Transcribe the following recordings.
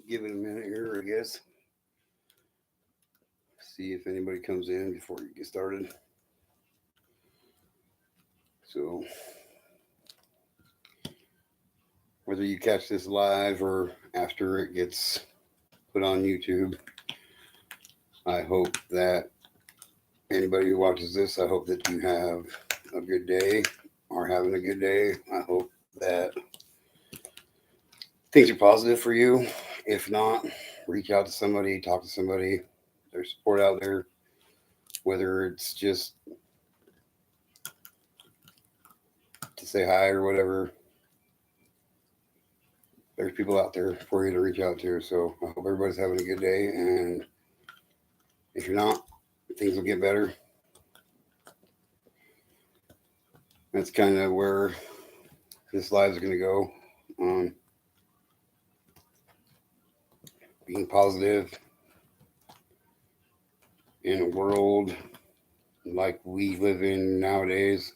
Give it a minute here, I guess. See if anybody comes in before you get started. So, whether you catch this live or after it gets put on YouTube, I hope that anybody who watches this, I hope that you have a good day or having a good day. I hope that things are positive for you. If not, reach out to somebody, talk to somebody. There's support out there, whether it's just to say hi or whatever. There's people out there for you to reach out to. So I hope everybody's having a good day. And if you're not, things will get better. That's kind of where this live is going to go. Being positive in a world like we live in nowadays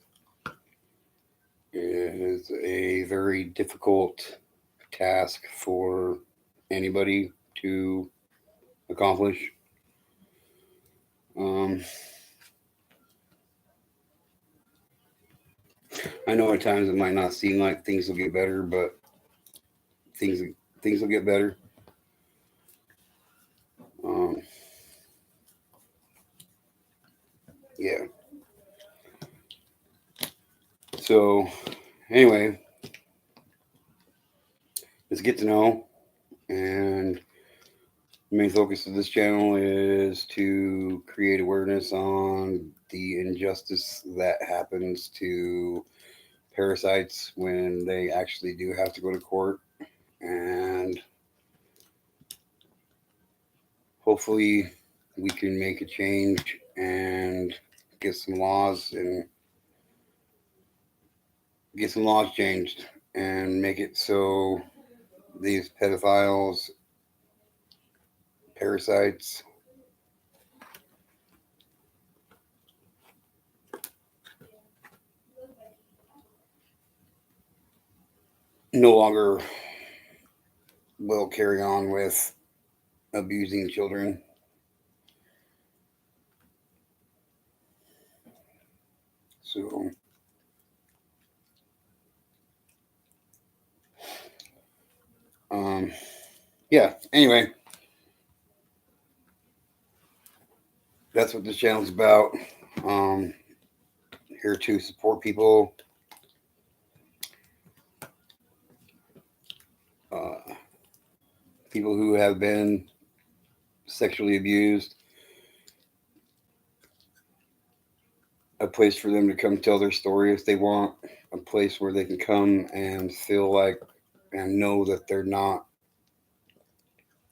is a very difficult task for anybody to accomplish. I know at times it might not seem like things will get better, but things things will get better. Um, yeah. So anyway, let's get to know. And the main focus of this channel is to create awareness on the injustice that happens to parasites when they actually do have to go to court. And hopefully we can make a change and get some laws changed and make it so these pedophiles, parasites, no longer will carry on with abusing children. So yeah, anyway, that's what this channel's about. Um, Here to support people, uh, people who have been sexually abused, a place for them to come tell their story if they want, a place where they can come and feel like and know that they're not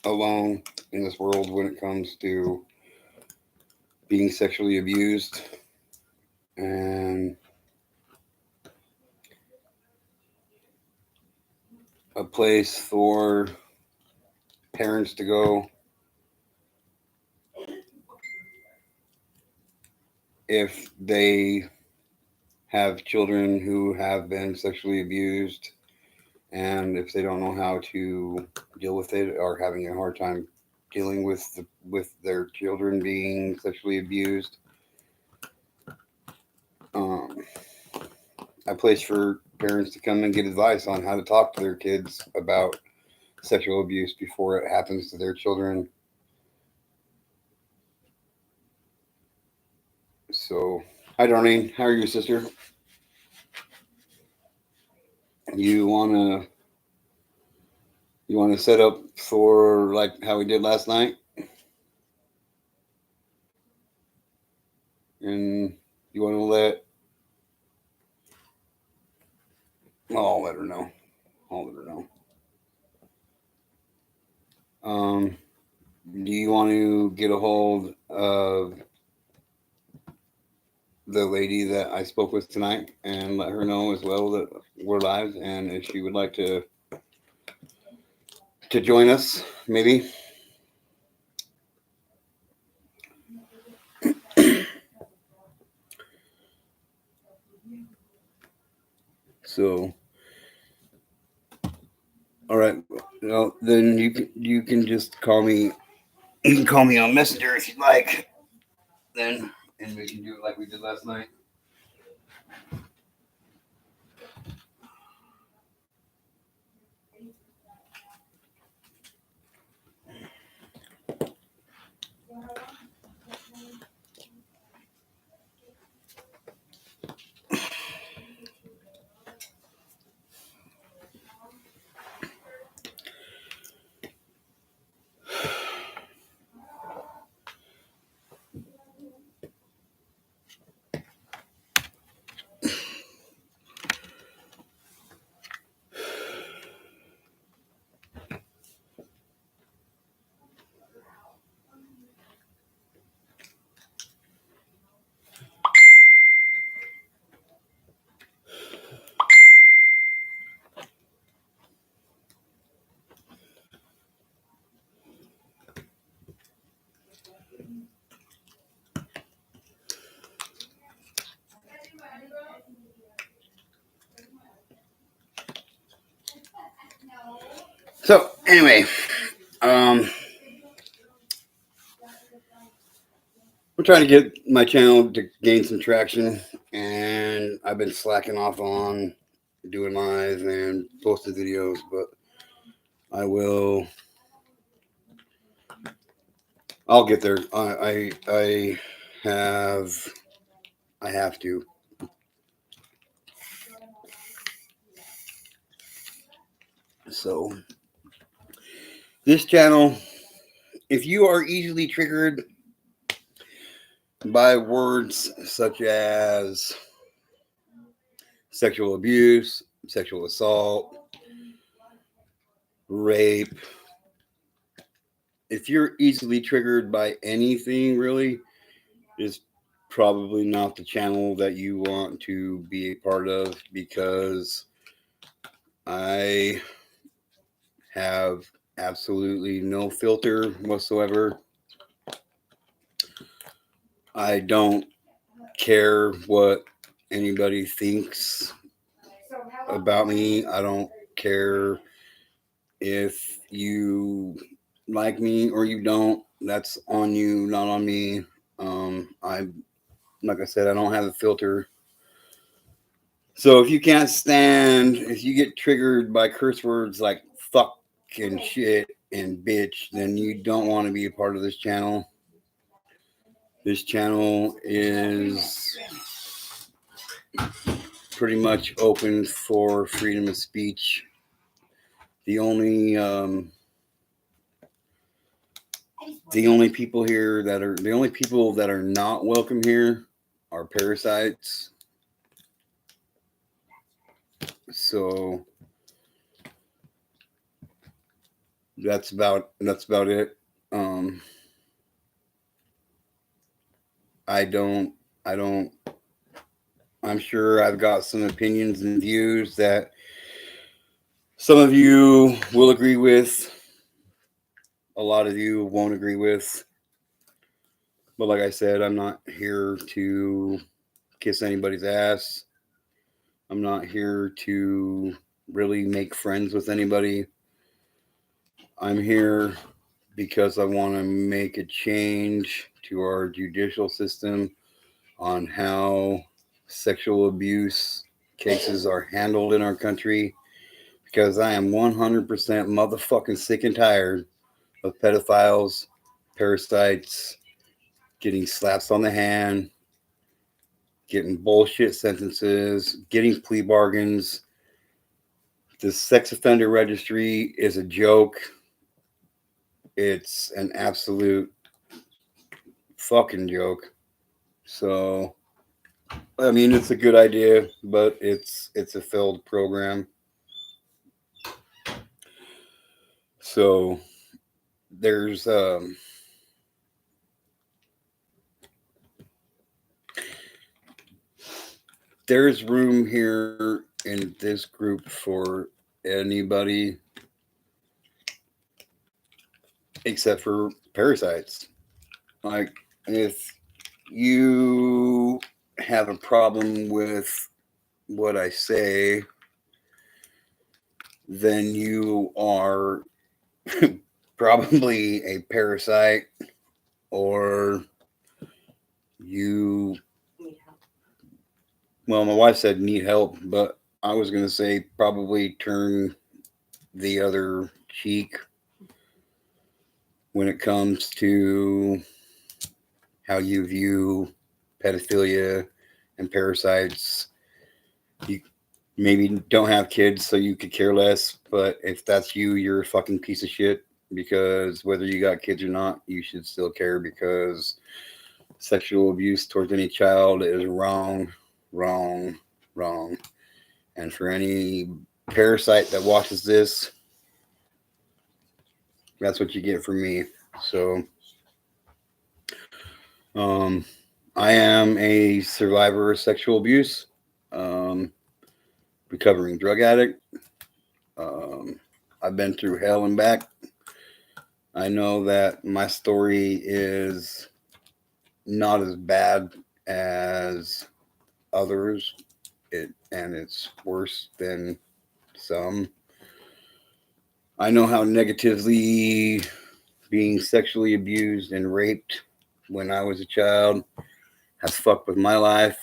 alone in this world when it comes to being sexually abused, and a place for parents to go if they have children who have been sexually abused, and if they don't know how to deal with it or having a hard time dealing with their children being sexually abused. A place for parents to come and get advice on how to talk to their kids about sexual abuse before it happens to their children. So, hi, Darlene. How are you, sister? You wanna set up for like how we did last night, and you want to let? Well, I'll let her know. I'll let her know. Do you want to get a hold of the lady that I spoke with tonight and let her know as well that we're live, and if she would like to join us, maybe? So, all right. Well, then you can just call me. You can call me on Messenger if you'd like. Then, and we can do it like we did last night. So anyway, um, I'm trying to get my channel to gain some traction, and I've been slacking off on doing lives and posting videos, but I will. I'll get there. I have I have to. So this channel, if you are easily triggered by words such as sexual abuse, sexual assault, rape, if you're easily triggered by anything really, it's probably not the channel that you want to be a part of, because I have absolutely no filter whatsoever. I don't care what anybody thinks about me. I don't care if you like me or you don't. That's on you, not on me. I Like I said, I don't have a filter. So if you can't stand, if you get triggered by curse words like fuck and shit and bitch, then you don't want to be a part of this channel. This channel is pretty much open for freedom of speech. The only people here that are the only people that are not welcome here are parasites. So that's about it. Um, I don't I don't. I'm sure I've got some opinions and views that some of you will agree with. A lot of you won't agree with. But like I said, I'm not here to kiss anybody's ass. I'm not here to really make friends with anybody. I'm here because I want to make a change to our judicial system on how sexual abuse cases are handled in our country, because I am 100% motherfucking sick and tired of pedophiles, parasites, getting slaps on the hand, getting bullshit sentences, getting plea bargains. The sex offender registry is a joke. It's an absolute fucking joke. So, I mean, it's a good idea, but it's a failed program. So there's there's room here in this group for anybody except for parasites. Like, if you have a problem with what I say, then you are probably a parasite, or you, well, my wife said need help, but I was going to say probably turn the other cheek when it comes to how you view pedophilia and parasites. You maybe don't have kids, so you could care less, but if that's you, you're a fucking piece of shit, because whether you got kids or not, you should still care, because sexual abuse towards any child is wrong, wrong, wrong. And for any parasite that watches this, that's what you get from me. So, um, I am a survivor of sexual abuse, um, recovering drug addict. Um, I've been through hell and back. I know that my story is not as bad as others, and it's worse than some. I know how negatively being sexually abused and raped when I was a child has fucked with my life.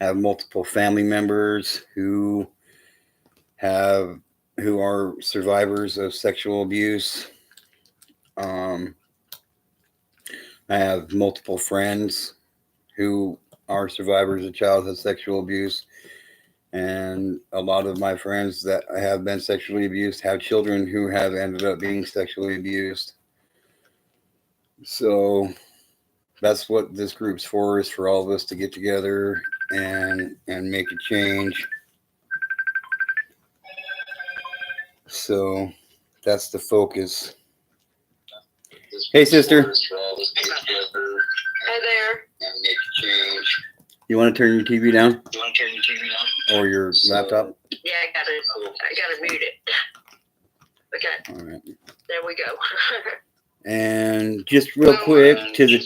I have multiple family members have who are survivors of sexual abuse. Um, I have multiple friends who are survivors of childhood sexual abuse, and a lot of my friends that have been sexually abused have children who have ended up being sexually abused. So that's what this group's for, is for all of us to get together and make a change. So that's the focus. Hey, sister. Hey there. You want to turn your TV down? Or your laptop? Yeah, I gotta mute it. Okay. All right. There we go. And just real quick to the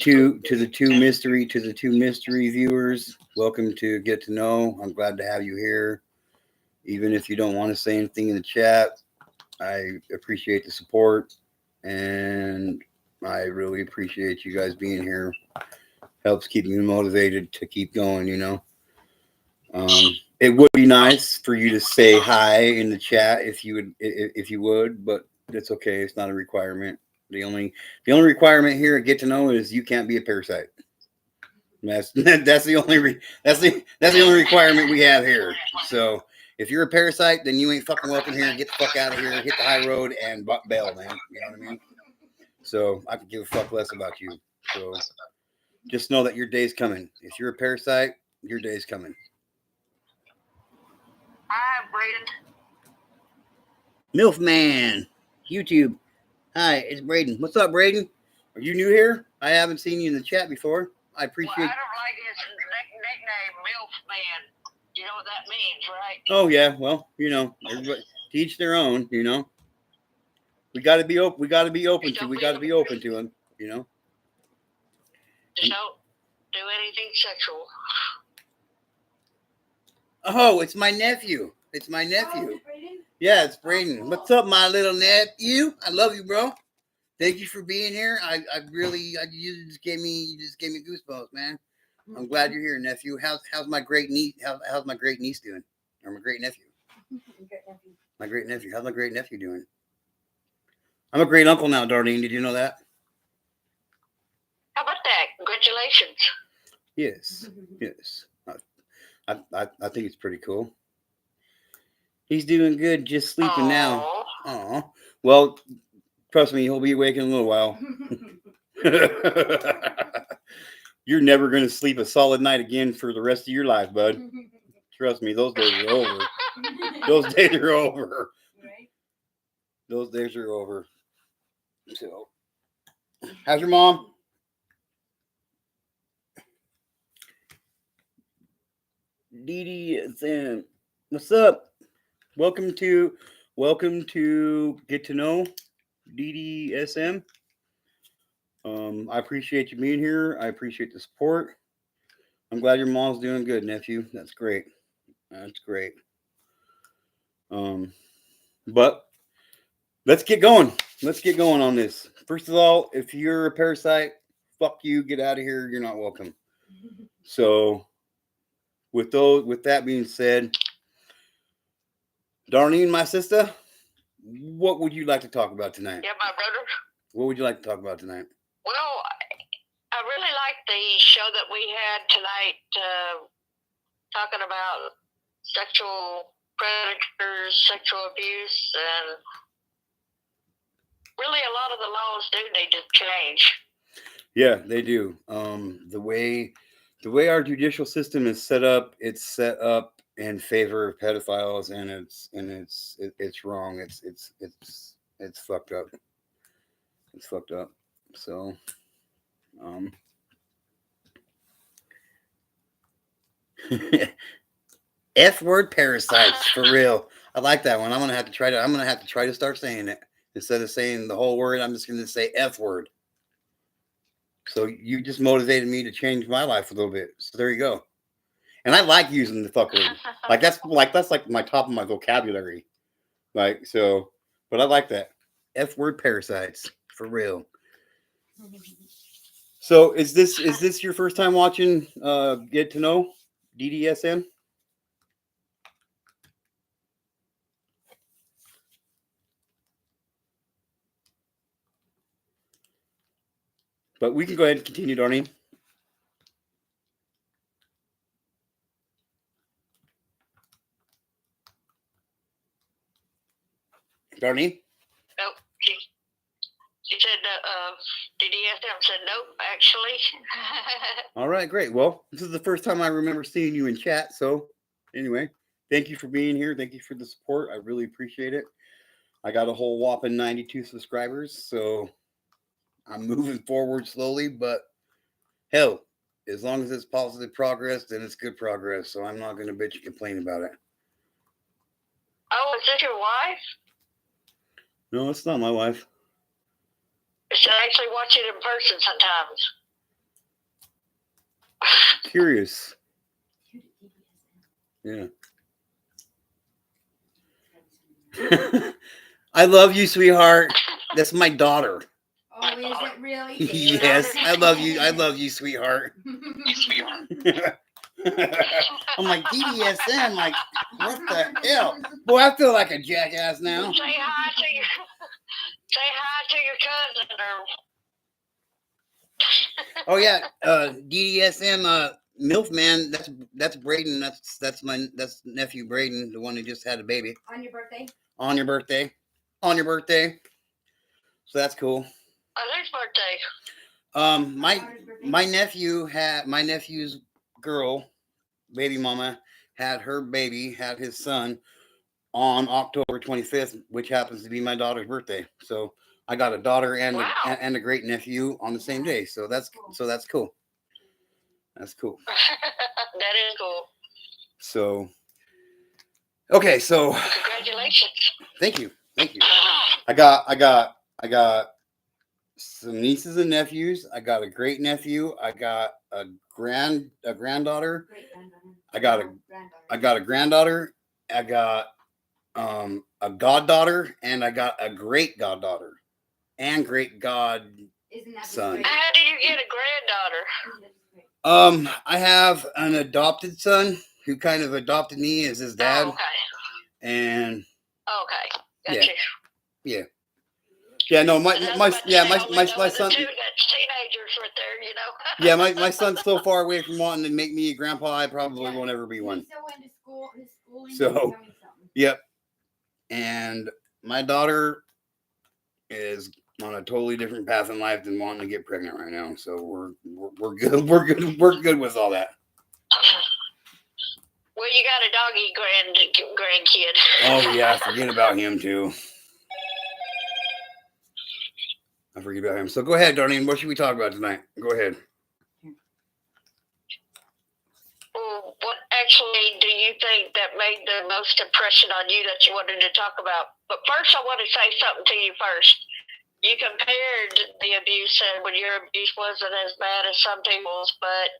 two mystery viewers, welcome to Get to Know. I'm glad to have you here. Even if you don't want to say anything in the chat, I appreciate the support, and I really appreciate you guys being here. Helps keep me motivated to keep going, you know. It would be nice for you to say hi in the chat if you would, but it's okay. It's not a requirement. The only requirement here at Get to Know is you can't be a parasite. That's the only requirement we have here. So if you're a parasite, then you ain't fucking welcome here. Get the fuck out of here. Hit the high road and bail, man. You know what I mean? So I could give a fuck less about you. So just know that your day's coming. If you're a parasite, your day's coming. Hi, Braden. MILF Man, YouTube. Hi, it's Braden. What's up, Braden? Are you new here? I haven't seen you in the chat before. I appreciate. Well, I don't like his nickname, MILF Man. You know what that means, right? Oh yeah, well, you know, everybody teach their own. You know, we got to be open. We got to be open to. We got to be open to him. You know. Just don't do anything sexual. Oh, it's my nephew. It's my nephew. Yeah, it's Braden. What's up, my little nephew? I love you, bro. Thank you for being here. You just gave me goosebumps, man. I'm glad you're here, nephew. How's my great niece? How's my great niece doing? Or my great nephew? My great nephew. How's my great nephew doing? I'm a great uncle now, Darlene. Did you know that? How about that? Congratulations. Yes. I think it's pretty cool. He's doing good, just sleeping now. Aw. Well, trust me, he'll be awake in a little while. You're never going to sleep a solid night again for the rest of your life, bud. Trust me, those days are over. Those days are over. Right? Those days are over. So, how's your mom? DD, what's up? Welcome to Get to Know DDSM. I appreciate you being here. I appreciate the support. I'm glad your mom's doing good, nephew. That's great. That's great. But let's get going. Let's get going on this. First of all, if you're a parasite, fuck you. Get out of here. You're not welcome. So, with that being said, Darlene, my sister, what would you like to talk about tonight? Yeah, my brother. What would you like to talk about tonight? Well, I really like the show that we had tonight, talking about sexual predators, sexual abuse, and really a lot of the laws do need to change. Yeah, they do. The way our judicial system is set up, it's set up in favor of pedophiles, and it's wrong. It's fucked up. It's fucked up. So, F word parasites for real. I like that one. I'm gonna have to try to start saying it instead of saying the whole word. I'm just gonna say F word. So you just motivated me to change my life a little bit. So there you go. And I like using the fuck word. That's like my top of my vocabulary. Like so, but I like that. F word parasites for real. So is this your first time watching Get to Know DDSM? But we can go ahead and continue, Darlene. Darlene? Nope. She said, DDSM said nope, actually. All right, great. Well, this is the first time I remember seeing you in chat. So anyway, thank you for being here. Thank you for the support. I really appreciate it. I got a whole whopping 92 subscribers. So I'm moving forward slowly, but hell, as long as it's positive progress, then it's good progress. So I'm not going to bitch and complain about it. Oh, is this your wife? No, it's not my wife. I should actually watch it in person sometimes. Curious. Yeah. I love you, sweetheart. That's my daughter. Oh, is it really? Yes, I love you. I love you, sweetheart. I'm like DDSM. Like, what the hell? Boy, I feel like a jackass now. Say hi to your cousin. Oh yeah, DDSM. MILF man. That's Braden. That's nephew Braden, the one who just had a baby. On your birthday? On your birthday. On your birthday. So that's cool. On whose birthday? My nephew's girl, baby mama, had his son on October 25th, which happens to be my daughter's birthday. So I got a daughter and a great nephew on the same day. So that's cool. That's cool. That is cool. So okay, so congratulations. Thank you. I got some nieces and nephews. I got a great nephew. I got a granddaughter. I got a granddaughter. I got a goddaughter, and I got a great goddaughter and great godson. How did you get a granddaughter? I have an adopted son who kind of adopted me as his dad. Oh, okay. And okay. Gotcha. Yeah. Yeah, no, my son. That's teenagers right there, you know. Yeah, my son's so far away from wanting to make me a grandpa, I probably won't ever be one. He's so into school, his schooling. So, yep. And my daughter is on a totally different path in life than wanting to get pregnant right now. So we're good. We're good with all that. Well, you got a doggy grandkid. Oh yeah, I forget about him too. I forget about him. So go ahead, Darlene. What should we talk about tonight? Go ahead. Well, what actually do you think that made the most impression on you that you wanted to talk about? But first, I want to say something to you first. You compared the abuse, and when your abuse wasn't as bad as some people's, but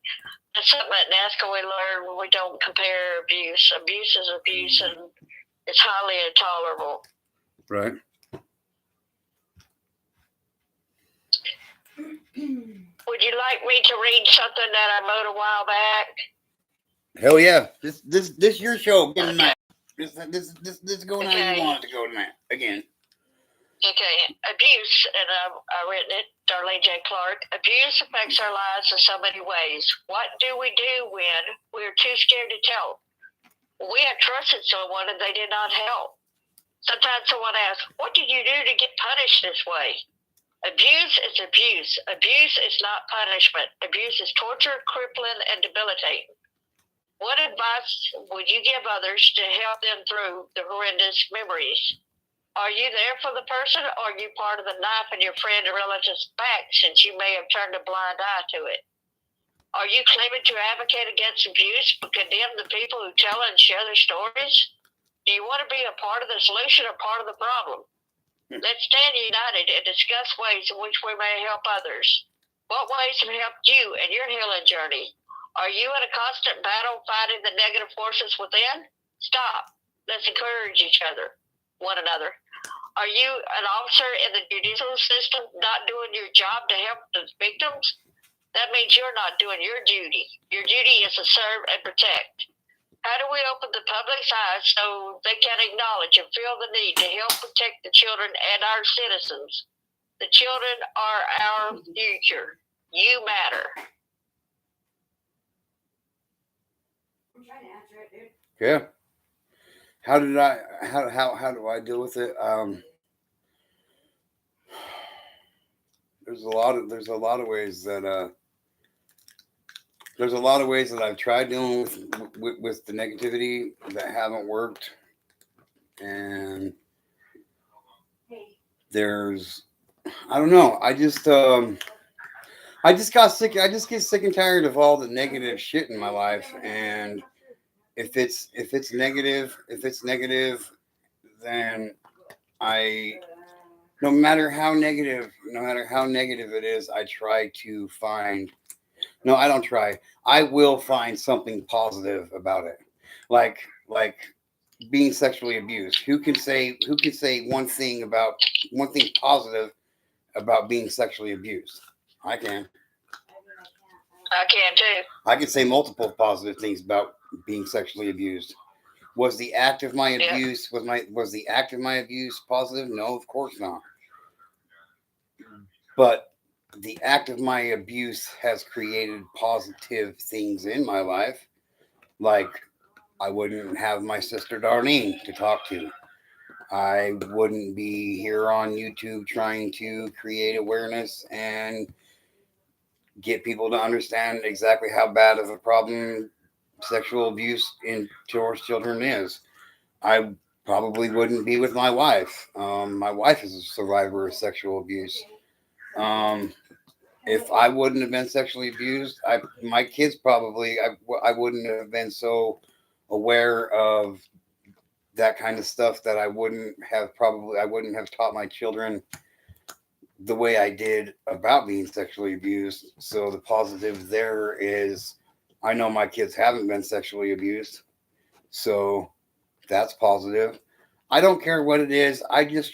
that's something at NASCA we learned. We don't compare abuse. Abuse is abuse, and it's highly intolerable. Right. Would you like me to read something that I wrote a while back? Hell yeah. This your show again tonight. This going how you want it to go tonight. Again. Okay, abuse, and I've written it, Darlene J. Clark. Abuse affects our lives in so many ways. What do we do when we're too scared to tell? We had trusted someone and they did not help. Sometimes someone asks, what did you do to get punished this way? Abuse is abuse. Abuse is not punishment. Abuse is torture, crippling, and debilitating. What advice would you give others to help them through the horrendous memories? Are you there for the person, or are you part of the knife in your friend or relative's back since you may have turned a blind eye to it? Are you claiming to advocate against abuse but condemn the people who tell and share their stories? Do you want to be a part of the solution or part of the problem? Let's stand united and discuss ways in which we may help others. What ways have helped you in your healing journey? Are you in a constant battle fighting the negative forces within? Stop. Let's encourage one another. Are you an officer in the judicial system not doing your job to help the victims? That means you're not doing your duty. Your duty is to serve and protect. How do we open the public's eyes so they can acknowledge and feel the need to help protect the children and our citizens? The children are our future. You matter. I'm trying to answer it, dude. Yeah. How do I deal with it? There's a lot of ways that there's a lot of ways that I've tried dealing with the negativity that haven't worked, and there's I don't know. I just got sick. I just get sick and tired of all the negative shit in my life, and if it's negative, then no matter how negative it is, I try to find. No, I don't try. I will find something positive about it, like being sexually abused. Who can say one thing positive about being sexually abused? I can. I can too. I can say multiple positive things about being sexually abused. Was the act of my abuse was the act of my abuse positive? No, of course not. But the act of my abuse has created positive things in my life, like I wouldn't have my sister Darlene to talk to. I wouldn't be here on YouTube trying to create awareness and get people to understand exactly how bad of a problem sexual abuse in towards children is. I probably wouldn't be with my wife. My wife is a survivor of sexual abuse. If I wouldn't have been sexually abused, my kids probably I wouldn't have been so aware of that kind of stuff that I wouldn't have taught my children the way I did about being sexually abused. So the positive there is I know my kids haven't been sexually abused. So that's positive. I don't care what it is. I just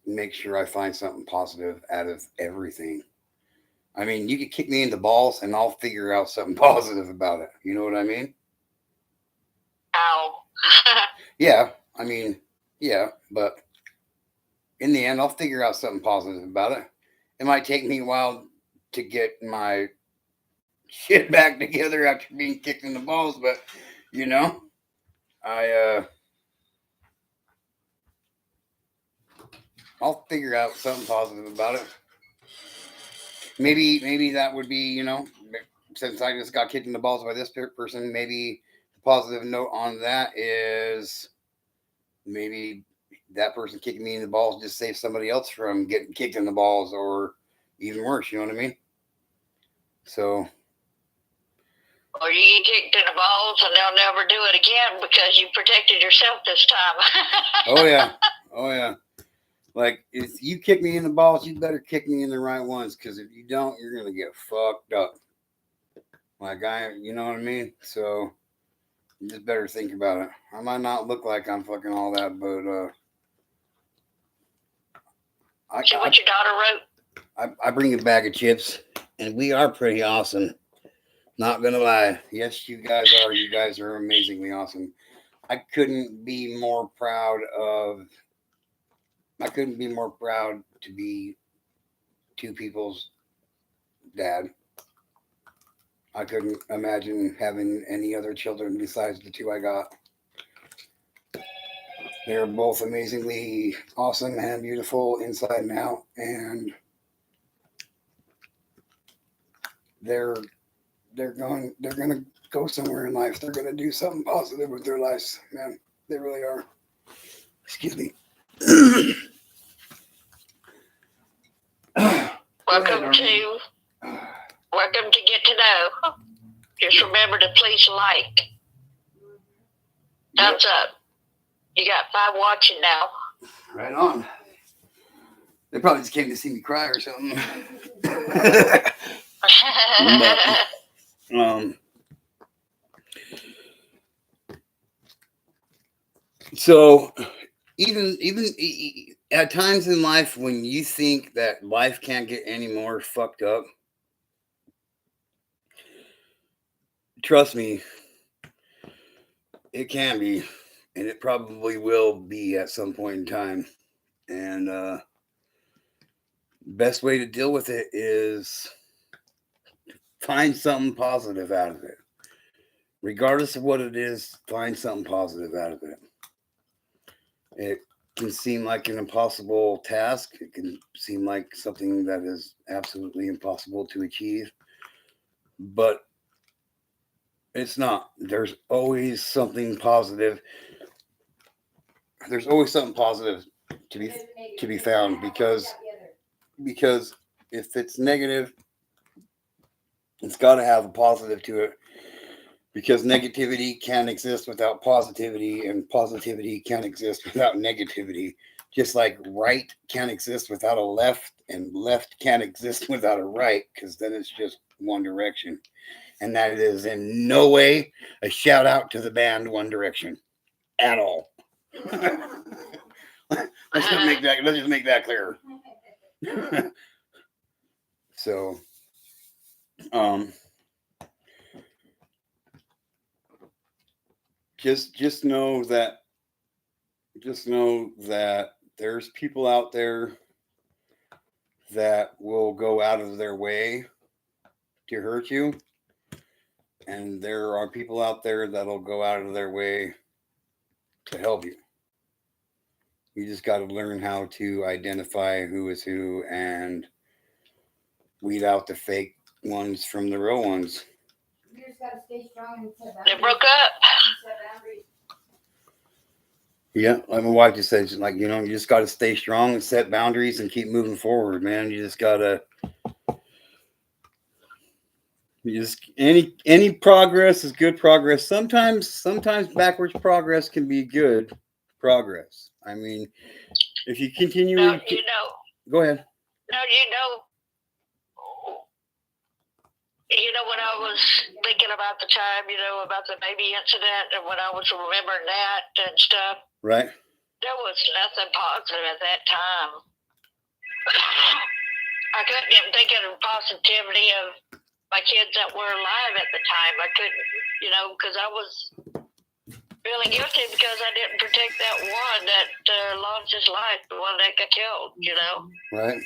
make sure I find something positive out of everything. I mean, you could kick me in the balls and I'll figure out something positive about it. You know what I mean? Ow. Yeah. I mean, yeah, but in the end, I'll figure out something positive about it. It might take me a while to get my shit back together after being kicked in the balls, but you know, I'll figure out something positive about it. Maybe that would be, since I just got kicked in the balls by this person, maybe the positive note on that is maybe that person kicking me in the balls just saves somebody else from getting kicked in the balls, or even worse. You know what I mean? So. Or you get kicked in the balls and they'll never do it again because you protected yourself this time. Oh yeah. Like, if you kick me in the balls, you better kick me in the right ones, because if you don't, you're gonna get fucked up. Like, you know what I mean? So you just better think about it. I might not look like I'm fucking all that, but See what your daughter wrote? I bring a bag of chips, and we are pretty awesome. Not gonna lie. Yes, you guys are. You guys are amazingly awesome. I couldn't be more proud to be two people's dad. I couldn't imagine having any other children besides the two I got. They're both amazingly awesome and beautiful inside and out, and they're gonna go somewhere in life. They're gonna do something positive with their lives, man. They really are. Excuse me. Welcome to Get to Know. Just remember to please like. Thumbs up. You got 5 watching now. Right on. They probably just came to see me cry or something. So even at times in life when you think that life can't get any more fucked up, trust me, it can be, and it probably will be at some point in time. And best way to deal with it is find something positive out of it. Regardless of what it is, find something positive out of it. It can seem like an impossible task. It can seem like something that is absolutely impossible to achieve, but it's not. There's always something positive. There's always something positive to be found, because if it's negative, it's got to have a positive to it, because negativity can't exist without positivity, and positivity can't exist without negativity. Just like right can't exist without a left, and left can't exist without a right, because then it's just one direction. And that is in no way a shout out to the band One Direction at all. Let's just make that clear. So, just know that there's people out there that will go out of their way to hurt you, and there are people out there that'll go out of their way to help you. You just got to learn how to identify who is who and weed out the fake ones from the real ones. You just gotta stay strong and set They boundaries. broke up. Set boundaries. Yeah, like my wife just said, like, you just got to stay strong and set boundaries and keep moving forward, man. You just got to. Any progress is good progress. Sometimes backwards progress can be good progress. I mean, if you continue, No, go ahead. No, when I was thinking about the time, about the baby incident, and when I was remembering that and stuff, Right. there was nothing positive at that time. I couldn't even think of the positivity of my kids that were alive at the time. I couldn't, because I was feeling guilty because I didn't protect that one that lost his life, the one that got killed, Right.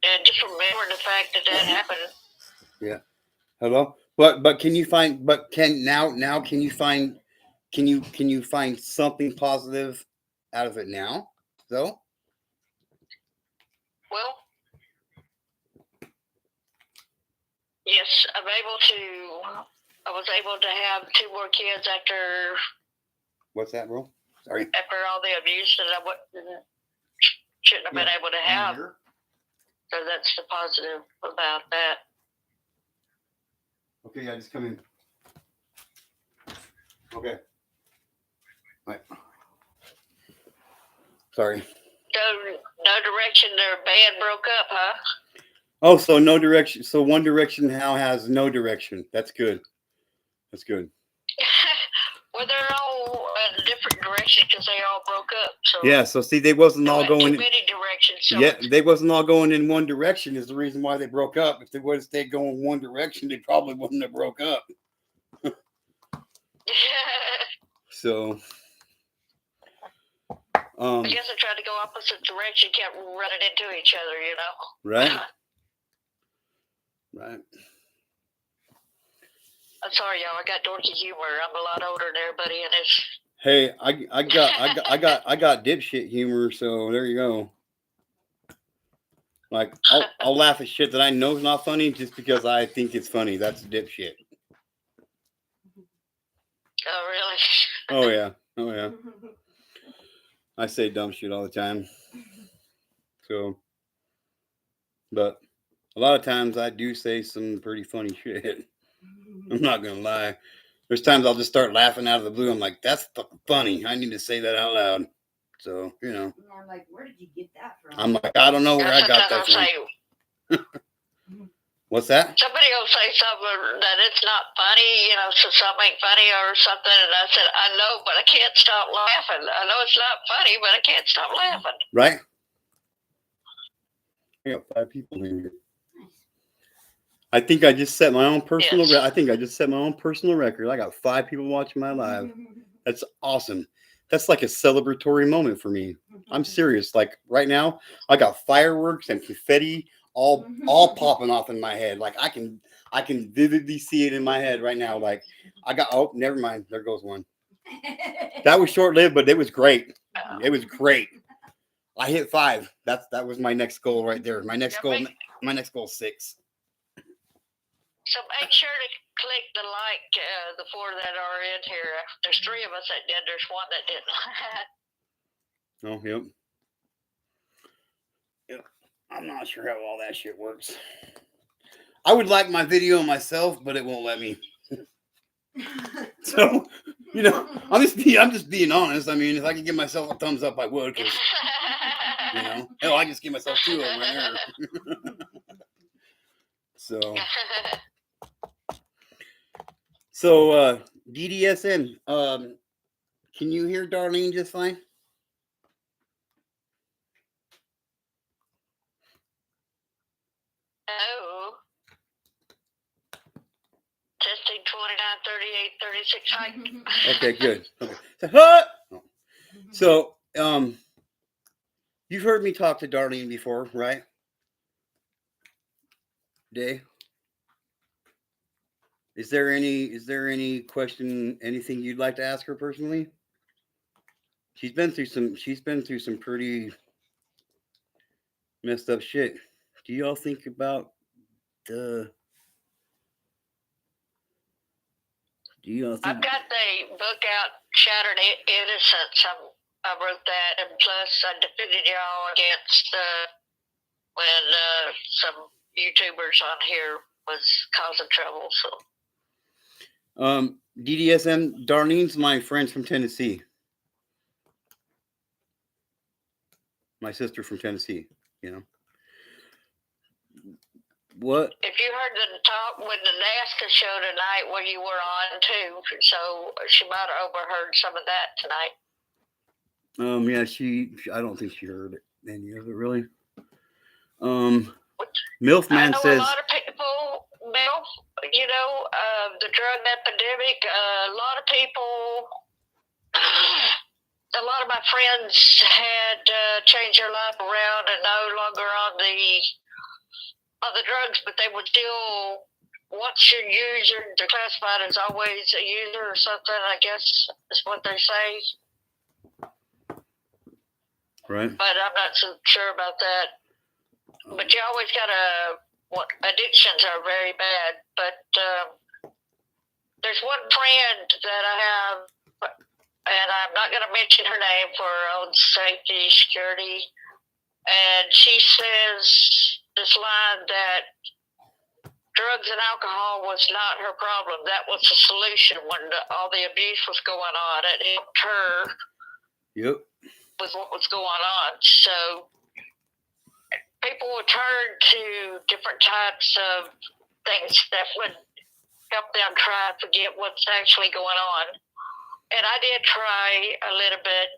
And just remembering the fact that happened. Yeah. Hello. But can you find? But can you find? Can you find something positive out of it now, though? Well, yes, I was able to have 2 more kids after. What's that, bro? Sorry. After all the abuse that I shouldn't have been able to have. So that's the positive about that. Okay, yeah, just come in. Okay. Right. Sorry. No Direction, their band broke up, huh? Oh, so No Direction. So One Direction now has no direction. That's good. That's good. Well, they're all in different different directions because they all broke up. So Yeah, so see, they wasn't they all went going. too many directions. So Yeah, they wasn't all going in one direction. Is the reason why they broke up. If they would have stayed going one direction, they probably wouldn't have broke up. So, I guess I tried to go opposite direction, kept running into each other, you know. right, right. I'm sorry, y'all. I got dorky humor. I'm a lot older than everybody, and it's. Hey, I got dipshit humor. So there you go. Like I'll laugh at shit that I know is not funny just because I think it's funny. That's dipshit. Oh, really? Oh yeah, oh yeah. I say dumb shit all the time. So, but a lot of times I do say some pretty funny shit. I'm not gonna lie. There's times I'll just start laughing out of the blue. I'm like, that's fucking funny. I need to say that out loud. So, you know. And I'm like, where did you get that from? I'm like, I don't know where I got that from. What's that? Somebody will say something that it's not funny, you know, so something ain't funny or something, and I said, I know, but I can't stop laughing. I know it's not funny, but I can't stop laughing. Right? I got 5 people in here. I think I just set my own personal. Yes. I think I just set my own personal record. I got 5 people watching my live. That's awesome. That's like a celebratory moment for me. I'm serious. Like right now, I got fireworks and confetti all popping off in my head. Like I can vividly see it in my head right now. Like I got. Oh, never mind. There goes one. That was short lived, but it was great. It was great. I hit 5. That was my next goal right there. My next goal. My next goal is 6. So make sure to click the like, the 4 that are in here. There's 3 of us that did. There's 1 that didn't. Oh, yep. I'm not sure how all that shit works. I would like my video myself, but it won't let me. So, you know, I'm just being honest. I mean, if I could give myself a thumbs up, I would. Cause, you know, hell, I just give myself 2 of them right there. So, DDSN, can you hear Darlene just fine? Oh. Testing 29, 38, 36 height. Okay, good. Okay. So, you've heard me talk to Darlene before, right? Day. Is there any question, anything you'd like to ask her personally? She's been through some pretty messed up shit. Do y'all think about I've got the book out, Shattered Innocence. I wrote that, and plus I defended y'all against when some YouTubers on here was causing trouble. So, DDSM, Darlene's my friend from Tennessee. My sister from Tennessee, you know. What? If you heard the talk with the NASCAR show tonight where you were on too, so she might have overheard some of that tonight. Yeah, I don't think she heard any of it really. Milfman says a lot of people, Milf, you know, the drug epidemic, a lot of people, a lot of my friends had changed their life around and no longer on the drugs, but they would still, once you're a user, they're classified as always a user or something, I guess is what they say. Right. But I'm not so sure about that. But you always addictions are very bad. But there's one friend that I have, and I'm not going to mention her name for her own safety, security. And she says this line that drugs and alcohol was not her problem. That was the solution when all the abuse was going on. It helped her. Yep. With what was going on. So people would turn to different types of things that would help them try to forget what's actually going on. and I did try a little bit.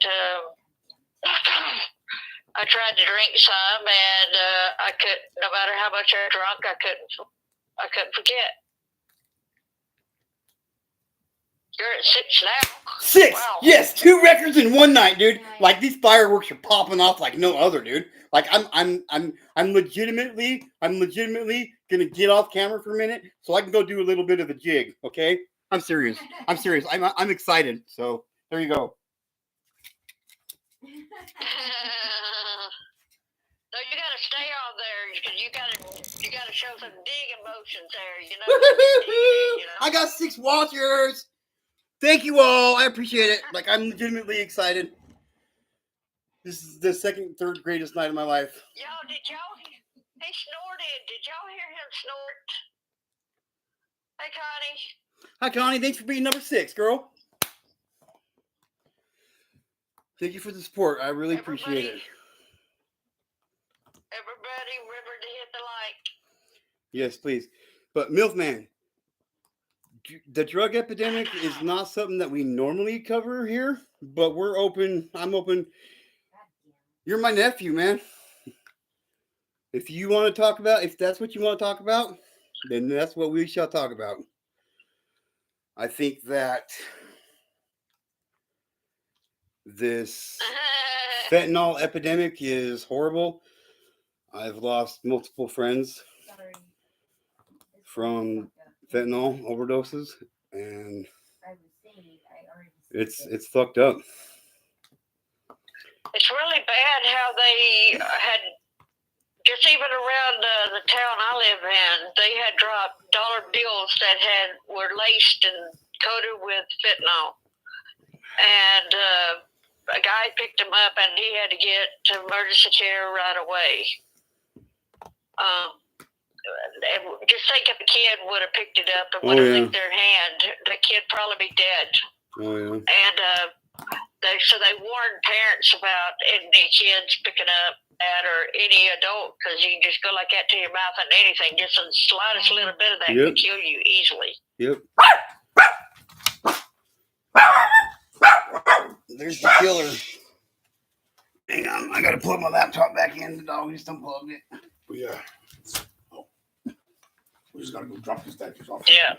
I tried to drink some, and I could. No matter how much I drank, I couldn't forget. You're at 6 now. 6. Wow. Yes, 2 records in one night, dude. Like these fireworks are popping off like no other, dude. Like I'm legitimately gonna get off camera for a minute so I can go do a little bit of a jig. Okay, I'm serious. I'm excited. So there you go. No, you gotta stay on there because you gotta show some dig emotions there. You know. I got 6 watchers. Thank you all. I appreciate it. Like I'm legitimately excited. This is the third greatest night of my life. Yo, he snorted. Did y'all hear him snort? Hey, Connie. Hi, Connie. Thanks for being number 6, girl. Thank you for the support. I really appreciate it. Everybody, remember to hit the like. Yes, please. But Milfman, the drug epidemic is not something that we normally cover here, but we're open. I'm open. You're my nephew, man. If you want to talk about, if that's what you want to talk about, then that's what we shall talk about. I think that this fentanyl epidemic is horrible. I've lost multiple friends from fentanyl overdoses, and it's fucked up. It's really bad how they had, just even around the town I live in, they had dropped dollar bills that were laced and coated with fentanyl. And a guy picked him up, and he had to get to emergency care right away. Just think if a kid would have picked it up and would have licked their hand, the kid probably be dead. Oh yeah. And so they warned parents about any kids picking up that or any adult, because you can just go like that to your mouth and anything, just the slightest little bit of that could kill you easily. Yep. There's the killer. Hang on, I gotta plug my laptop back in. The dog just unplugged it. Yeah. Oh. We just gotta go drop the statues off. Yeah.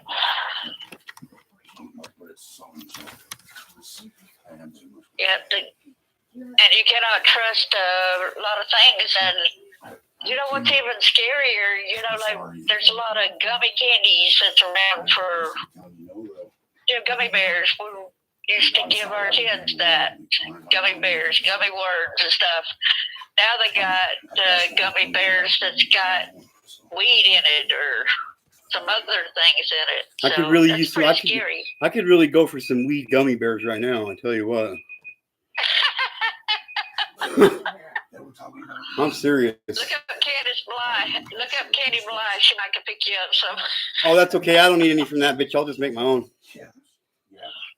Yeah, and you cannot trust a lot of things. And you know what's even scarier? You know, like there's a lot of gummy candies that's around for gummy bears. We used to give our kids that gummy bears, gummy worms and stuff. Now they got gummy bears that's got weed in it or some other things in it. I So could really that's use to. pretty scary. I could really go for some weed gummy bears right now. I tell you what. I'm serious. Look up Candice Bly. Look up Candy Bly. She might can pick you up some. Oh, that's okay. I don't need any from that bitch. I'll just make my own.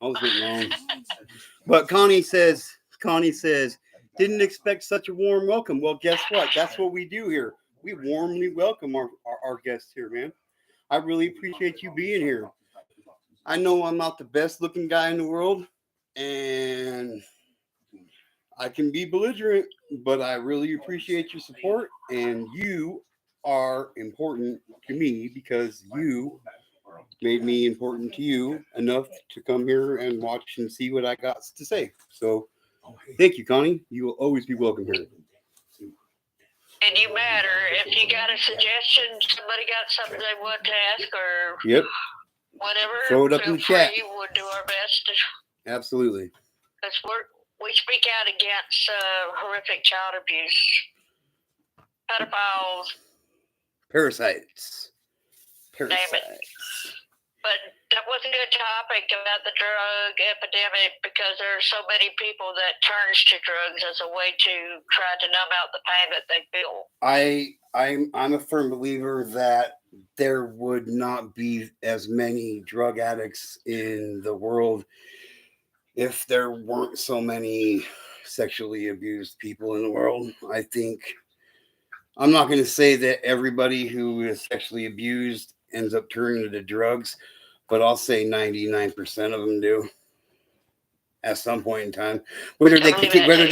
I'll just make my own. But Connie says, didn't expect such a warm welcome. Well, guess what? That's what we do here. We warmly welcome our guests here, man. I really appreciate you being here. I know I'm not the best looking guy in the world, and I can be belligerent, but I really appreciate your support, and you are important to me because you made me important to you enough to come here and watch and see what I got to say. So thank you, Connie. You will always be welcome here. And you matter. If you got a suggestion, somebody got something they want to ask or whatever, Throw it up in the chat. We'll do our best. Absolutely. Because we speak out against horrific child abuse, pedophiles. Parasites. Name it. But that was a good topic about the drug epidemic because there are so many people that turns to drugs as a way to try to numb out the pain that they feel. I'm a firm believer that there would not be as many drug addicts in the world if there weren't so many sexually abused people in the world. I think I'm not going to say that everybody who is sexually abused ends up turning to drugs, but I'll say 99% of them do. at some point in time, whether they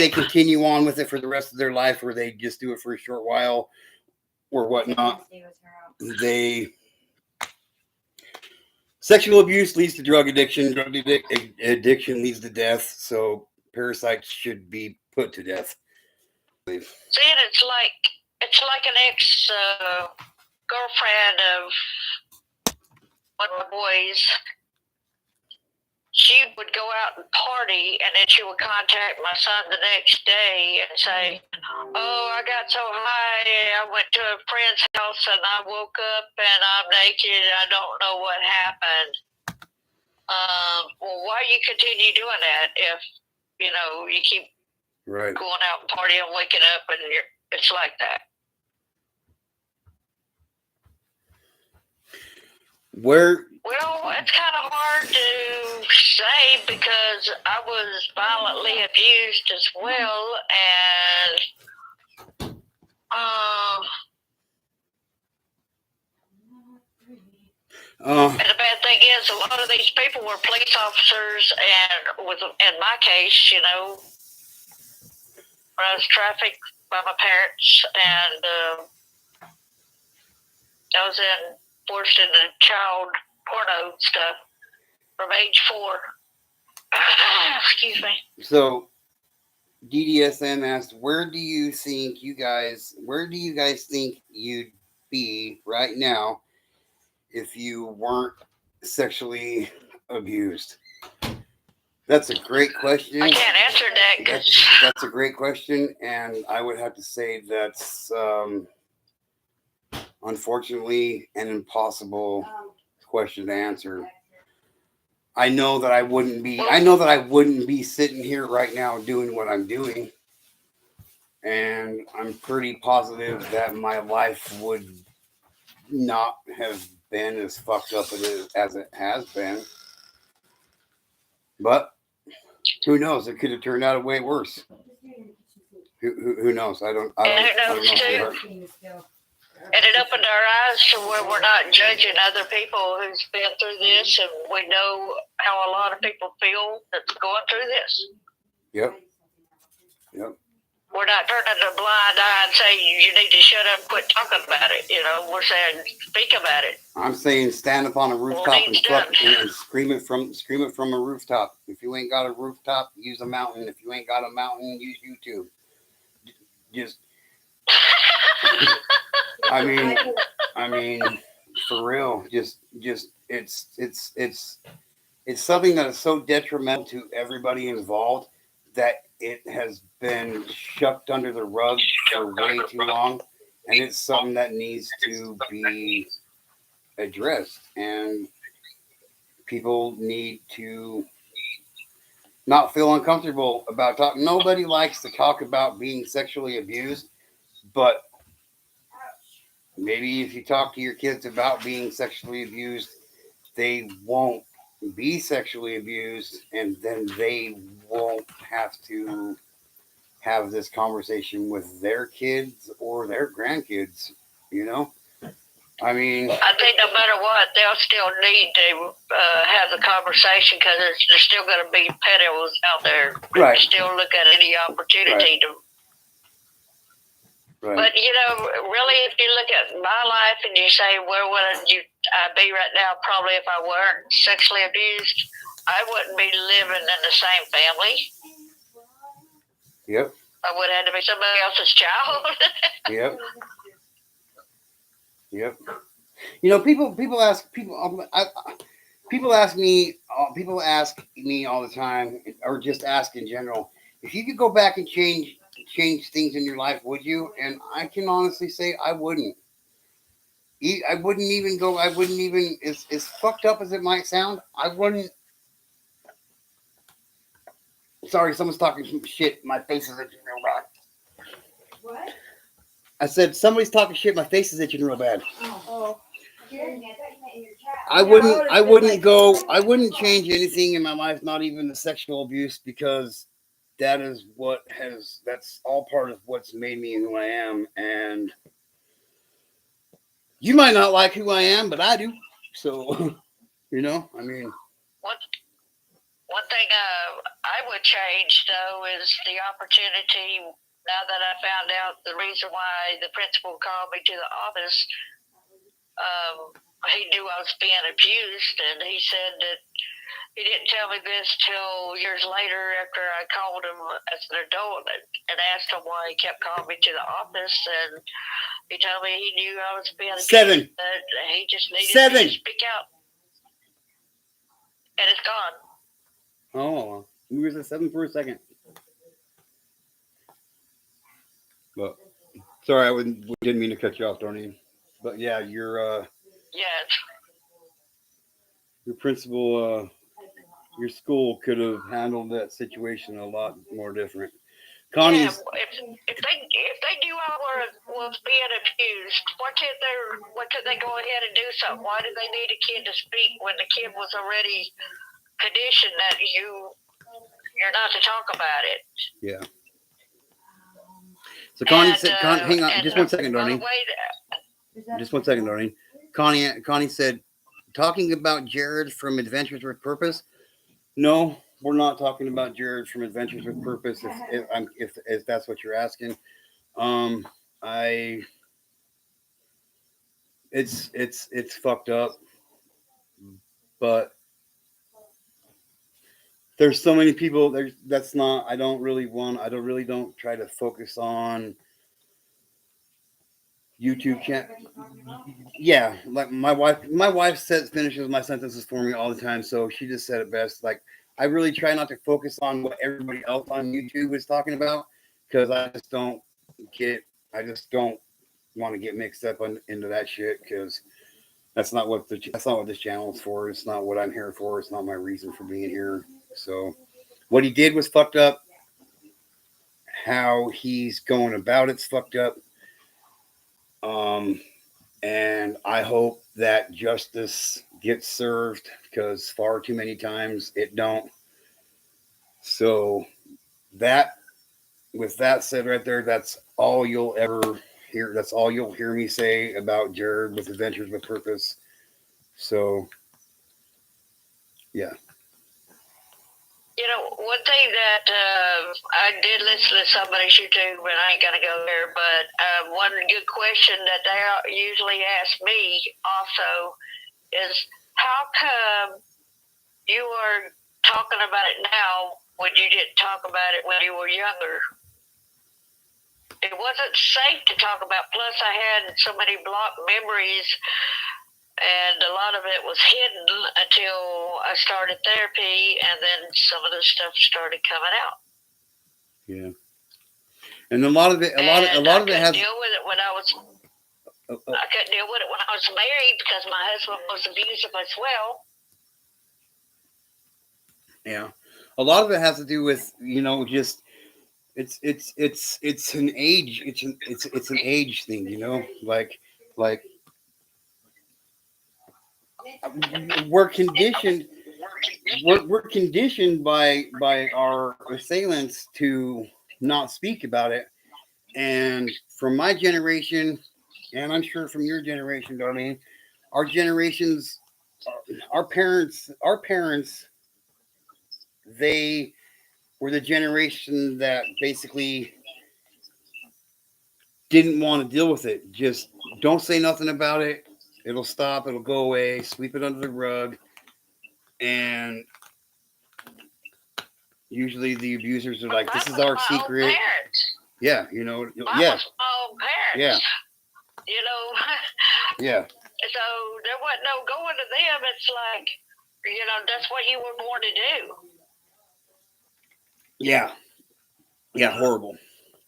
continue on with it for the rest of their life or they just do it for a short while or whatnot. Sexual abuse leads to drug addiction. Addiction leads to death. So parasites should be put to death. See, it's like an ex girlfriend of one of my boys. She would go out and party, and then she would contact my son the next day and say, "Oh, I got so high, I went to a friend's house and I woke up and I'm naked. I don't know what happened." Well, why you continue doing that if you keep Right. going out and partying and waking up and it's like that? Well, it's kind of hard to say because I was violently abused as well, and and the bad thing is, a lot of these people were police officers, and in my case, when I was trafficked by my parents, and I was forced into child porno stuff from age 4. Excuse me. So DDSM asked, where do you guys think you'd be right now if you weren't sexually abused? That's a great question. I can't answer that. That's a great question, and I would have to say that's unfortunately an impossible question to answer. I know that I wouldn't be sitting here right now doing what I'm doing, and I'm pretty positive that my life would not have been as fucked up as it has been. But who knows? It could have turned out way worse. Who knows? I don't know. And it opened our eyes to where we're not judging other people who's been through this, and we know how a lot of people feel that's going through this. Yep. We're not turning a blind eye and saying you need to shut up and quit talking about it. We're saying speak about it. I'm saying stand up on a rooftop and scream it from a rooftop. If you ain't got a rooftop, use a mountain. If you ain't got a mountain, use YouTube. Just I mean, for real, just it's something that is so detrimental to everybody involved that it has been shoved under the rug for way too long, and it's something that needs to be addressed, and people need to not feel uncomfortable about talking. Nobody likes to talk about being sexually abused, but maybe if you talk to your kids about being sexually abused, they won't be sexually abused, and then they won't have to have this conversation with their kids or their grandkids, I mean, I think no matter what, they'll still need to have the conversation because there's still going to be pedals out there. Right. Still look at any opportunity to. Right. But really, if you look at my life and you say, where would I be right now? Probably if I weren't sexually abused, I wouldn't be living in the same family. Yep. I would have to be somebody else's child. Yep. People ask me all the time, or just ask in general, if you could go back and change things in your life, would you? And I can honestly say I wouldn't. I wouldn't even, as fucked up as it might sound, I wouldn't. Sorry, someone's talking some shit. My face is itching real bad. What? I said, somebody's talking shit. My face is itching real bad. Oh. In your chat. I wouldn't change anything in my life, not even the sexual abuse, because that's all part of what's made me who I am. And you might not like who I am, but I do. So, I mean. One thing I would change though is the opportunity. Now that I found out the reason why the principal called me to the office, he knew I was being abused, and he said that he didn't tell me this till years later after I called him as an adult and asked him why he kept calling me to the office. And he told me he knew I was being abused, 7. but he just needed 7. me to speak out. And it's gone. Oh, we were at 7 for a second. But sorry, didn't mean to cut you off, Darlene. But yeah, your principal, your school could have handled that situation a lot more different. Connie's. Yeah, if they knew I was being abused, why couldn't they go ahead and do something? Why did they need a kid to speak when the kid was already conditioned that you're not to talk about it? Yeah. So Connie said, hang on, just 1 second, Darlene. Just 1 second, Darlene. Connie said, talking about Jared from Adventures with Purpose. No, we're not talking about Jared from Adventures with Purpose. If that's what you're asking, it's fucked up, but there's so many people. I don't really don't try to focus on YouTube channel. Yeah, like my wife finishes my sentences for me all the time, so she just said it best. Like, I really try not to focus on what everybody else on YouTube is talking about, because I just don't want to get mixed up into that shit, because that's not what this channel is for. It's not what I'm here for. It's not my reason for being here. So what he did was fucked up. How he's going about it's fucked up. And I hope that justice gets served, because far too many times it don't. So with that said right there, that's all you'll ever hear. That's all you'll hear me say about Jared with Adventures with Purpose. So, yeah. You know, one thing that I did listen to somebody's YouTube, and I ain't gonna go there, but one good question that they usually ask me also is, how come you are talking about it now when you didn't talk about it when you were younger? It wasn't safe to talk about. Plus, I had so many blocked memories, and a lot of it was hidden until I started therapy, and then some of the stuff started coming out. Yeah. And a lot of it has I couldn't deal with it when I was married, because my husband was abusive as well. Yeah. A lot of it has to do with, just it's an age, it's an age thing, like we're conditioned by our assailants to not speak about it. And from my generation, and I'm sure from your generation, Darlene, our generations, our parents, they were the generation that basically didn't want to deal with it. Just don't say nothing about it. It'll stop. It'll go away. Sweep it under the rug. And usually the abusers are like, "This is our secret." Yeah, yeah. My own parents. Yeah. Yeah. So there wasn't no going to them. It's like, that's what you were born to do. Yeah. Yeah, horrible.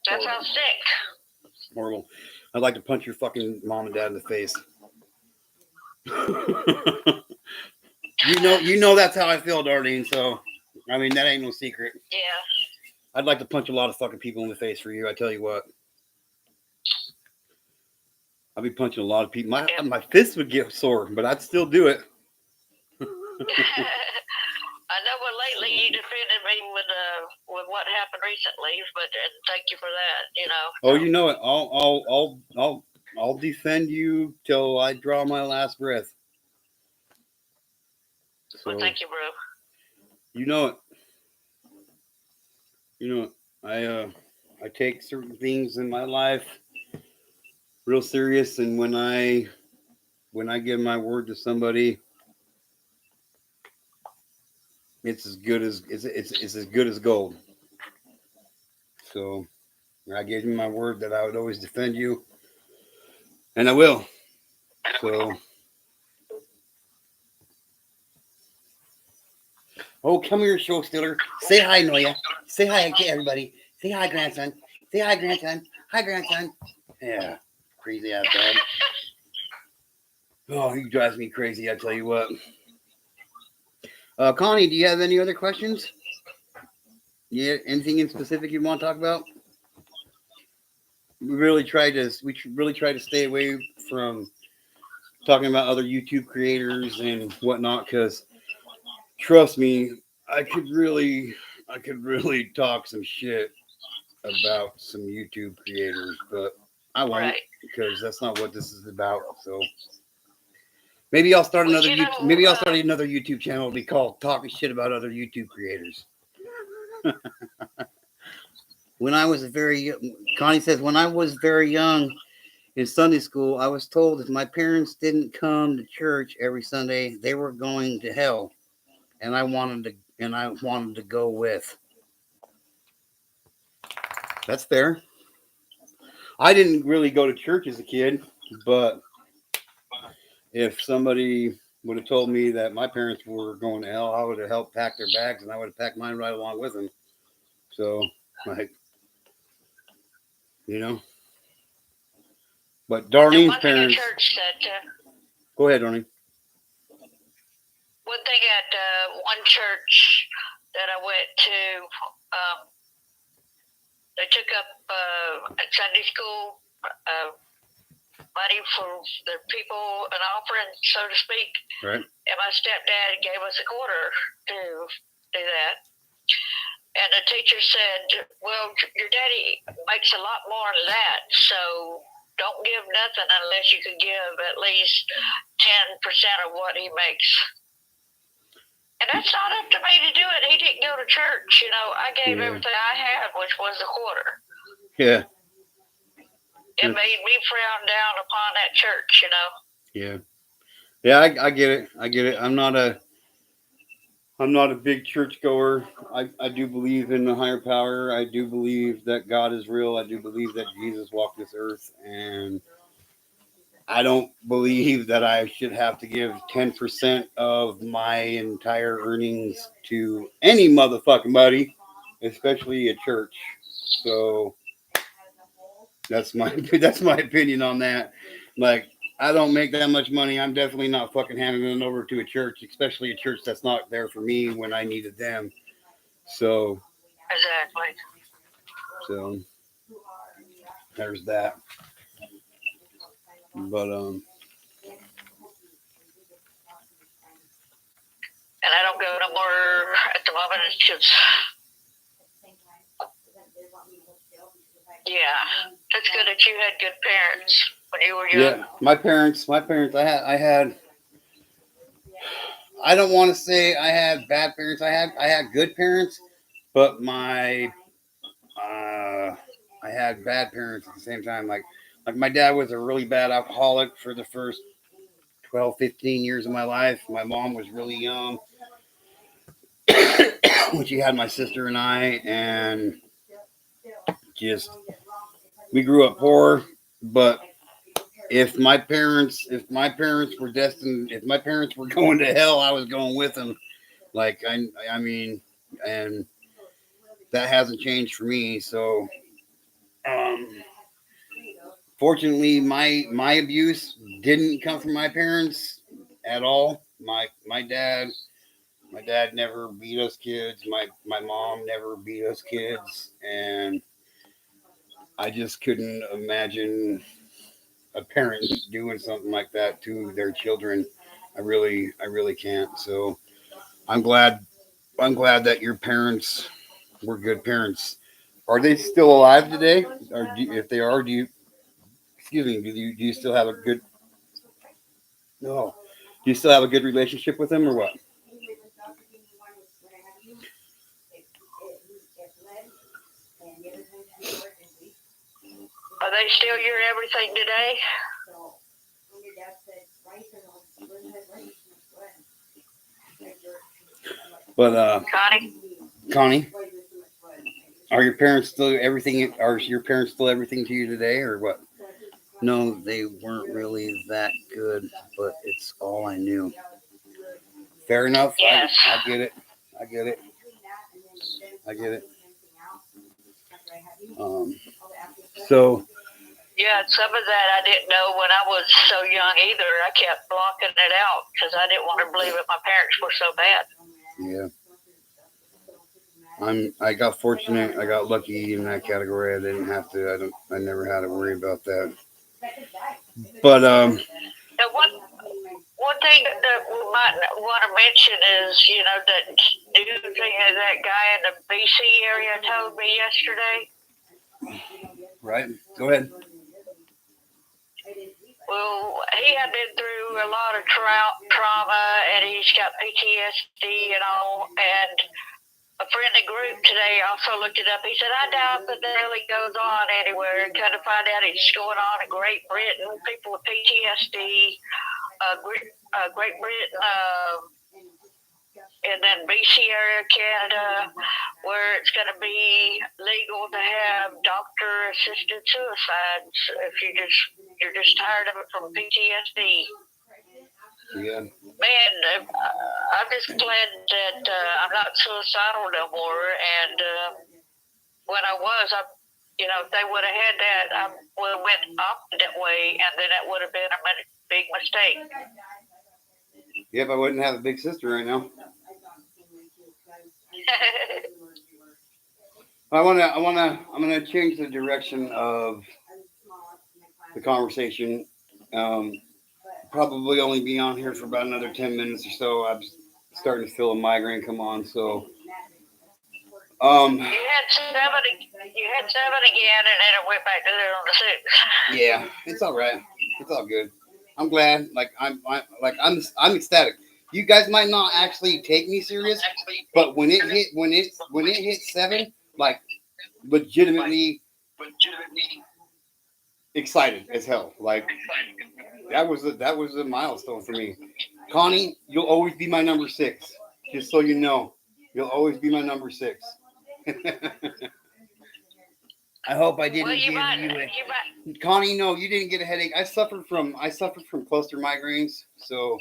That's how sick. Horrible. I'd like to punch your fucking mom and dad in the face. You know that's how I feel, Darlene. So, I mean, that ain't no secret. Yeah. I'd like to punch a lot of fucking people in the face for you. I tell you what. I'd be punching a lot of people. My fists would get sore, but I'd still do it. I know, but lately you defended me with what happened recently, and thank you for that. Oh, you know it. I'll defend you till I draw my last breath. So, well, thank you, bro. You know it. You know it. I take certain things in my life real serious, and when I give my word to somebody, it's as good as it's as good as gold. So I gave you my word that I would always defend you, and I will. So, oh, come here, show stealer. Say hi, Noya. Say hi to everybody. Say hi, grandson. Say hi, grandson. Hi, grandson. Yeah, crazy ass dog. Oh, he drives me crazy. I tell you what. Connie, do you have any other questions? Yeah, anything in specific you want to talk about? We really try to stay away from talking about other YouTube creators and whatnot, because trust me, I could really talk some shit about some YouTube creators, but I won't, Right. because that's not what this is about. So maybe I'll start Well, another you know, YouTube. Maybe I'll start another YouTube channel. It'll be called "Talking Shit About Other YouTube Creators." When I was Connie says, when I was very young in Sunday school, I was told if my parents didn't come to church every Sunday, they were going to hell, and I wanted to go with. That's fair. I didn't really go to church as a kid, but if somebody would have told me that my parents were going to hell, I would have helped pack their bags, and I would have packed mine right along with them. So, like, you know. But Darlene's one thing parents. at church that, Go ahead, Darlene. one thing at one church that I went to, they took up at Sunday school money for the people, an offering, so to speak. Right. And my stepdad gave us a quarter to do that. And the teacher said, well, your daddy makes a lot more than that, so don't give nothing unless you can give at least 10% of what he makes. And that's not up to me to do it. He didn't go to church. You know, I gave everything I had, which was a quarter. Yeah. It made me frown down upon that church, you know. Yeah. Yeah, I get it. I get it. I'm not a big churchgoer. I do believe in the higher power. I do believe that God is real. I do believe that Jesus walked this earth, and I don't believe that I should have to give 10% of my entire earnings to any motherfucking buddy, especially a church. So that's my opinion on that. Like, I don't make that much money. I'm definitely not fucking handing it over to a church, especially a church that's not there for me when I needed them. So Exactly. So there's that. But And I don't go no more at the moment. It's just, yeah, it's good that you had good parents when you were young. yeah, my parents, I had, I don't want to say I had bad parents. I had good parents, but I had bad parents at the same time. Like my dad was a really bad alcoholic for the first 12, 15 years of my life. My mom was really young when she had my sister and I, and just, we grew up poor. But if my parents were going to hell, I was going with them. Like, I mean, and that hasn't changed for me. So, fortunately, my abuse didn't come from my parents at all. My dad never beat us kids. My mom never beat us kids, and I just couldn't imagine a parent doing something like that to their children. I really can't. So I'm glad that your parents were good parents. Are they still alive today? Or if they are, do you still have a good no? Do you still have a good relationship with them, or what? Are they still your everything today? So when your dad said rice and all, Lynn had rice and it's wet. But Connie? Connie, Why is there so much blood? are your parents still everything? Are your parents still everything to you today, or what? No, they weren't really that good, but it's all I knew. Fair enough. Yes. I get it. I get it. I get it. So Yeah, some of that I didn't know when I was so young either. I kept blocking it out because I didn't want to believe that my parents were so bad. yeah, I got fortunate. I got lucky in that category. I didn't have to. I never had to worry about that. But Now, one thing that we might want to mention is, you know, that dude that guy in the BC area told me yesterday. right. Go ahead. Well, he had been through a lot of trauma, and he's got PTSD and all. And a friend in the group today also looked it up. He said, I doubt that that really goes on anywhere. And kind of find out it's going on in Great Britain. People with PTSD, Great Britain, and then BC area, Canada, where it's going to be legal to have doctor-assisted suicides if you're just tired of it from PTSD. Yeah. Man, I'm just glad that I'm not suicidal no more. And when I was, if they would have had that, I would have went opposite way, and then it would have been a big mistake. Yep, I wouldn't have a big sister right now. I'm gonna change the direction of the conversation. Probably only be on here for about another 10 minutes or so. I'm starting to feel a migraine come on, so You had seven again, and then it went back to 0 to 6. yeah, it's all right. It's all good. I'm glad. I'm ecstatic. You guys might not actually take me serious, but when it hit 7, like legitimately excited as hell. Like that was a milestone for me. Connie, you'll always be my number 6. Just so you know, you'll always be my number 6. I hope I didn't give you Connie, no, you didn't get a headache. I suffered from cluster migraines, so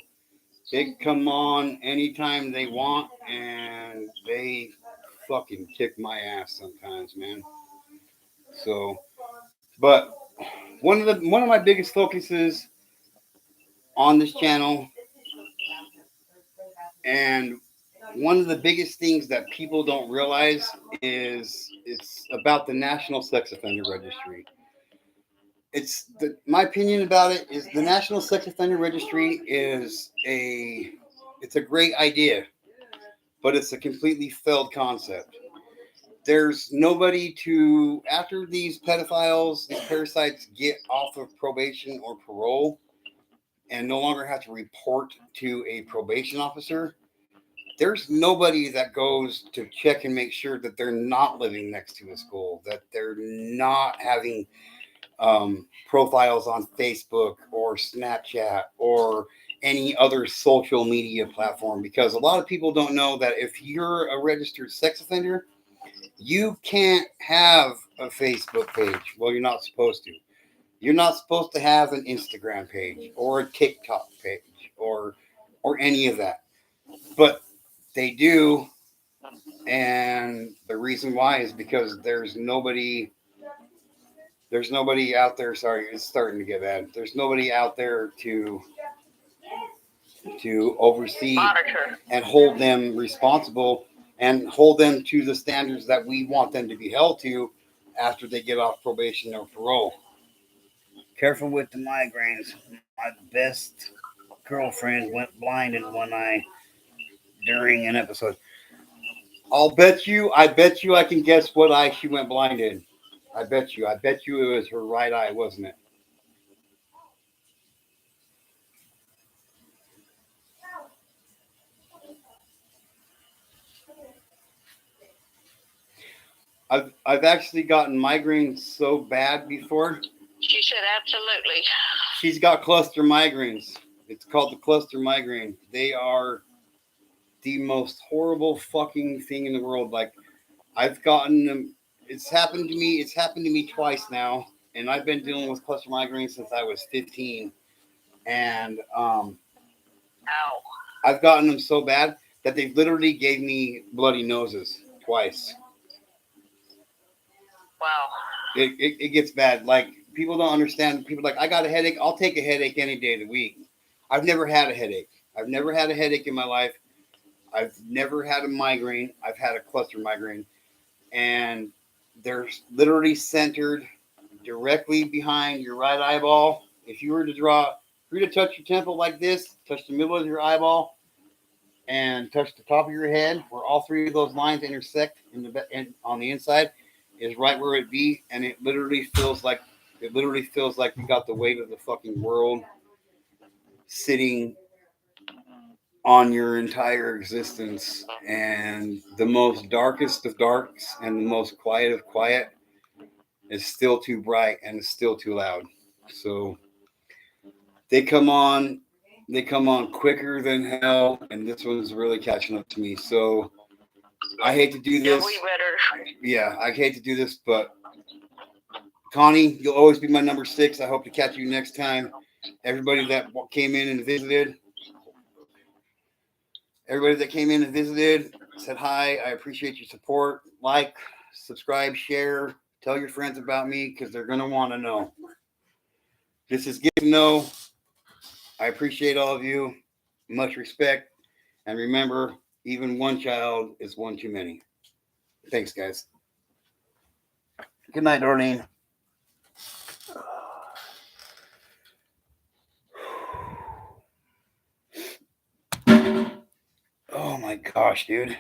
they come on anytime they want, and they fucking kick my ass sometimes, man. So, but one of my biggest focuses on this channel, and one of the biggest things that people don't realize is it's about the National Sex Offender Registry. My opinion about it is the National Sex Offender Registry is it's a great idea, but it's a completely failed concept. There's nobody to, after these pedophiles, these parasites get off of probation or parole and no longer have to report to a probation officer, there's nobody that goes to check and make sure that they're not living next to a school, that they're not having profiles on Facebook or Snapchat or any other social media platform, because a lot of people don't know that if you're a registered sex offender, you can't have a Facebook page. Well, you're not supposed to. You're not supposed to have an Instagram page or a TikTok page or any of that. But they do, and the reason why is because there's nobody out there. Sorry, it's starting to get bad. There's nobody out there to oversee Monitor. and hold them responsible and hold them to the standards that we want them to be held to after they get off probation or parole. Careful with the migraines. My best girlfriend went blind in one eye during an episode. I bet you I can guess what eye she went blind in. I bet you it was her right eye, wasn't it? I've actually gotten migraines so bad before said absolutely. She's got cluster migraines. It's called the cluster migraine. They are the most horrible fucking thing in the world. Like, I've gotten them. It's happened to me. It's happened to me twice now, and I've been dealing with cluster migraines since I was 15. And Ow. I've gotten them so bad that they literally gave me bloody noses twice. Wow. It gets bad. Like, people don't understand. People are like, I got a headache. I'll take a headache any day of the week. I've never had a headache. I've never had a headache in my life. I've never had a migraine. I've had a cluster migraine. And they're literally centered directly behind your right eyeball. If you were to touch your temple like this, touch the middle of your eyeball, and touch the top of your head, where all three of those lines intersect on the inside, is right where it be, and it literally feels like you got the weight of the fucking world sitting on your entire existence, and the most darkest of darks and the most quiet of quiet is still too bright and is still too loud. So they come on quicker than hell, and this one's really catching up to me. So I hate to do this. Yeah, we better. Yeah, I hate to do this, but Connie, you'll always be my number 6. I hope to catch you next time. Everybody that came in and visited, said hi. I appreciate your support. Like, subscribe, share, tell your friends about me, because they're going to want to know. This is Get to Know. I appreciate all of you. Much respect. And remember, even one child is one too many. Thanks, guys. Good night, Darlene. Oh my gosh, dude.